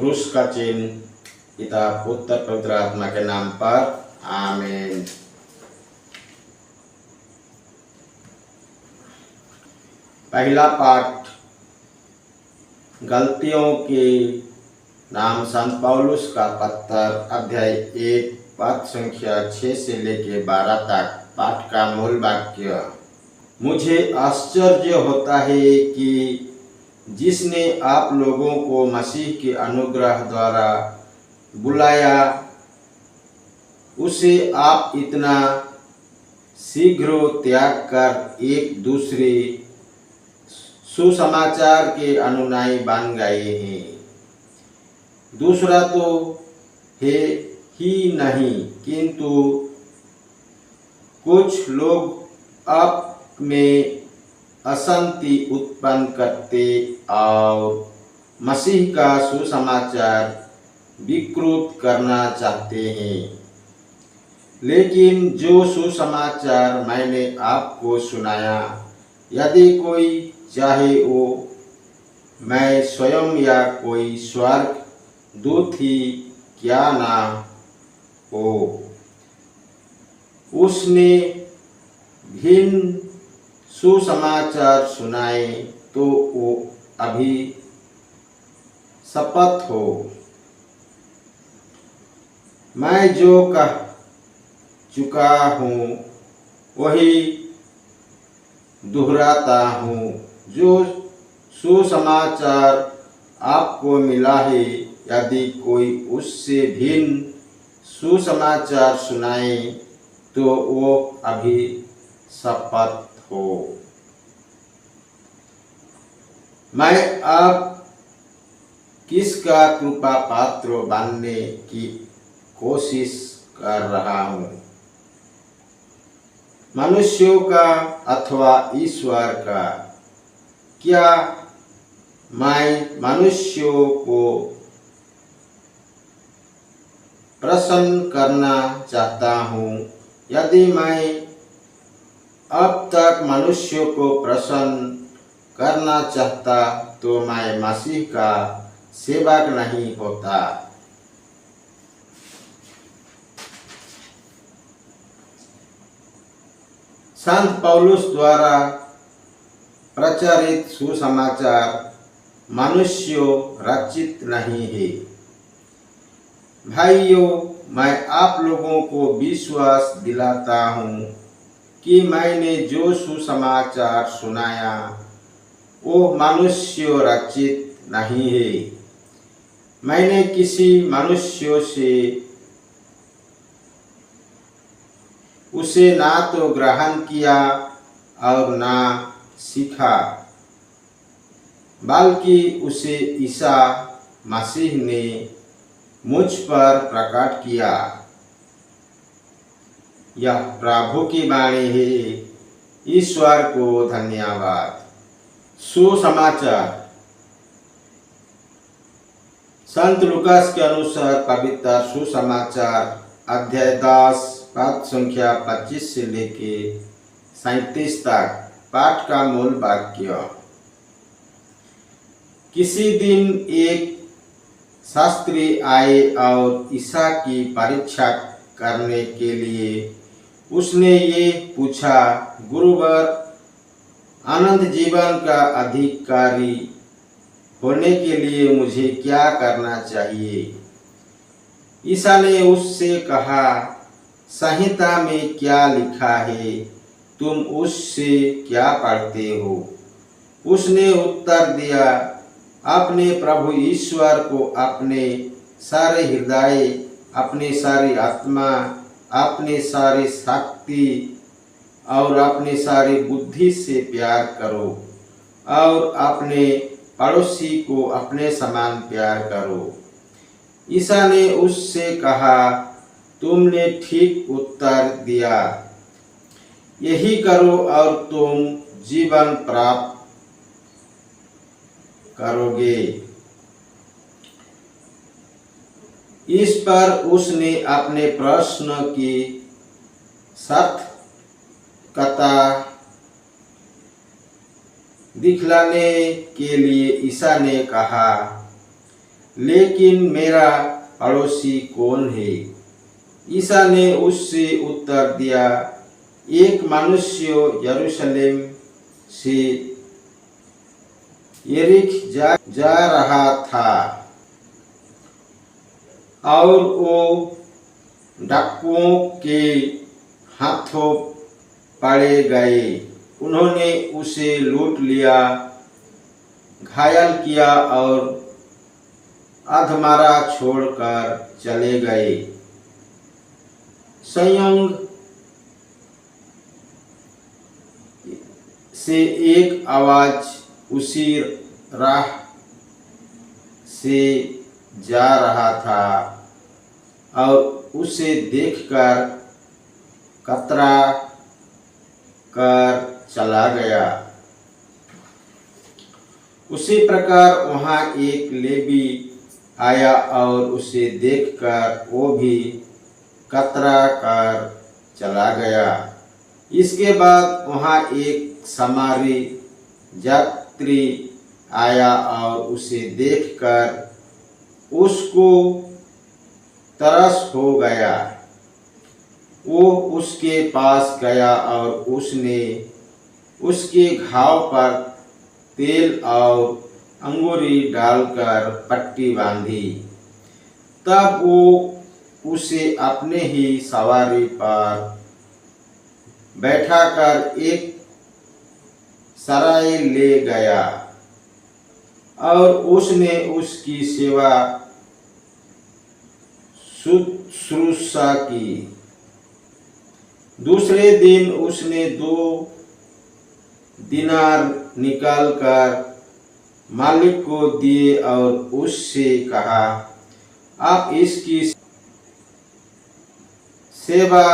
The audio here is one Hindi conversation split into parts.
क्रूस का चिन्ह। पिता पुत्र पवित्र आत्मा के नाम पर आमीन। पहला पाठ गलतियों के नाम संत पौलुस का पत्र अध्याय 1 पद संख्या 6 से लेके 12 तक। पाठ का मूल वाक्य। मुझे आश्चर्य होता है कि जिसने आप लोगों को मसीह के अनुग्रह द्वारा बुलाया उसे आप इतना शीघ्र त्याग कर एक दूसरे सुसमाचार के अनुयायी बन गए हैं। दूसरा तो है ही नहीं, किंतु कुछ लोग आप में अशांति उत्पन्न करते और मसीह का सुसमाचार विकृत करना चाहते हैं। लेकिन जो सुसमाचार मैंने आपको सुनाया, यदि कोई चाहे वो मैं स्वयं या कोई स्वर्ग दूत ही क्या ना हो, उसने भिन्न सुसमाचार सुनाए तो वो अभी शपथ हो। मैं जो कह चुका हूँ वही दोहराता हूँ। जो सुसमाचार आपको मिला है, यदि कोई उससे भिन्न सुसमाचार सुनाए तो वो अभी शपथ हो। मैं अब किसका कृपा पात्र बनने की कोशिश कर रहा हूँ, मनुष्यों का अथवा ईश्वर का? क्या मैं मनुष्यों को प्रसन्न करना चाहता हूँ? यदि मैं अब तक मनुष्यों को प्रसन्न करना चाहता तो मैं मसीह का सेवक नहीं होता। संत पौलुस द्वारा प्रचारित सुसमाचार मनुष्यों रचित नहीं है। भाइयों, मैं आप लोगों को विश्वास दिलाता हूँ कि मैंने जो सुसमाचार सुनाया वो मनुष्य रचित नहीं है। मैंने किसी मनुष्य से उसे ना तो ग्रहण किया और ना सीखा, बल्कि उसे ईसा मसीह ने मुझ पर प्रकट किया। यह प्रभु की वाणी है। ईश्वर को धन्यवाद। सुसमाचार। संत लूकास के अनुसार पवित्र सुसमाचार अध्याय 10 पद संख्या 25 से लेके 37 तक। पाठ का मूल वाक्य। किसी दिन एक शास्त्री आए और ईसा की परीक्षा करने के लिए उसने ये पूछा, गुरुवर, अनंत जीवन का अधिकारी होने के लिए मुझे क्या करना चाहिए? ईसा ने उससे कहा, संहिता में क्या लिखा है, तुम उससे क्या पढ़ते हो? उसने उत्तर दिया, अपने प्रभु ईश्वर को अपने सारे हृदय, अपनी सारी आत्मा, अपनी सारी शक्ति और अपनी सारी बुद्धि से प्यार करो और अपने पड़ोसी को अपने समान प्यार करो। ईसा ने उससे कहा, तुमने ठीक उत्तर दिया, यही करो और तुम जीवन प्राप्त करोगे। इस पर उसने अपने प्रश्न की सार्थकता दिखलाने के लिए ईसा ने कहा, लेकिन मेरा पड़ोसी कौन है? ईसा ने उससे उत्तर दिया, एक मनुष्य यरूशलेम से यरीख जा रहा था और वो डाकुओं के हाथों पड़े गए। उन्होंने उसे लूट लिया, घायल किया और अधमरा छोड़कर चले गए। संयोग से एक आवाज उसी राह से जा रहा था और उसे देखकर कतरा कर चला गया। उसी प्रकार वहां एक लेवी आया और उसे देखकर वो भी कतरा कर चला गया। इसके बाद वहां एक समारी यात्री आया और उसे देखकर उसको तरस हो गया। वो उसके पास गया और उसने उसके घाव पर तेल और अंगूरी डालकर पट्टी बांधी। तब वो उसे अपने ही सवारी पर बैठाकर एक सराय ले गया और उसने उसकी सेवा शुश्रूषा की। दूसरे दिन उसने 2 दिनार निकालकर मालिक को दिए और उससे कहा, आप इसकी सेवा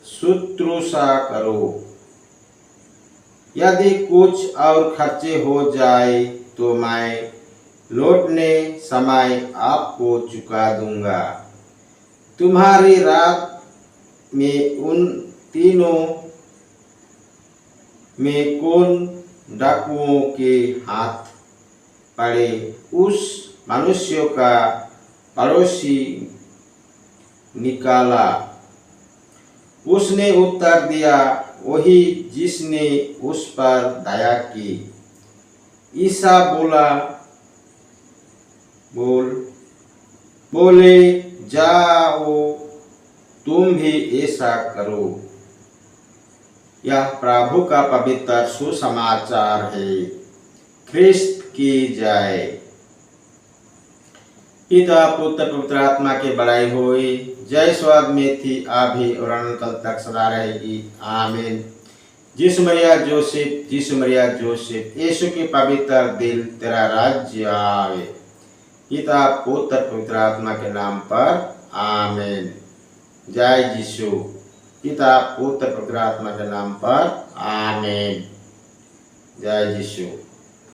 शुश्रूषा करो। यदि कुछ और खर्चे हो जाए तो मैं लौटने समय आपको चुका दूंगा। तुम्हारी रात में उन तीनों में कौन डाकुओं के हाथ पड़े, उस मनुष्य का पड़ोसी निकाला। उसने उत्तर दिया, वही जिसने उस पर दया की। ईसा बोले, जाओ तुम भी ऐसा करो। यह प्रभु का पवित्र सुसमाचार है। ख्रिस्त की जय। पिता पुत्र पवित्र आत्मा के बड़ाई होई। जय स्वर्ग में थी, अभी और अनंत तक सदा रहेगी। आमीन। यीशु मरिया जोसेफ, यीशु के पवित्र दिल, तेरा राज्य आवे। पिता पुत्र पवित्र आत्मा के नाम पर आमीन। जय यीशु। पिता पुत्र पवित्र आत्मा के नाम पर आमीन। जय यीशु।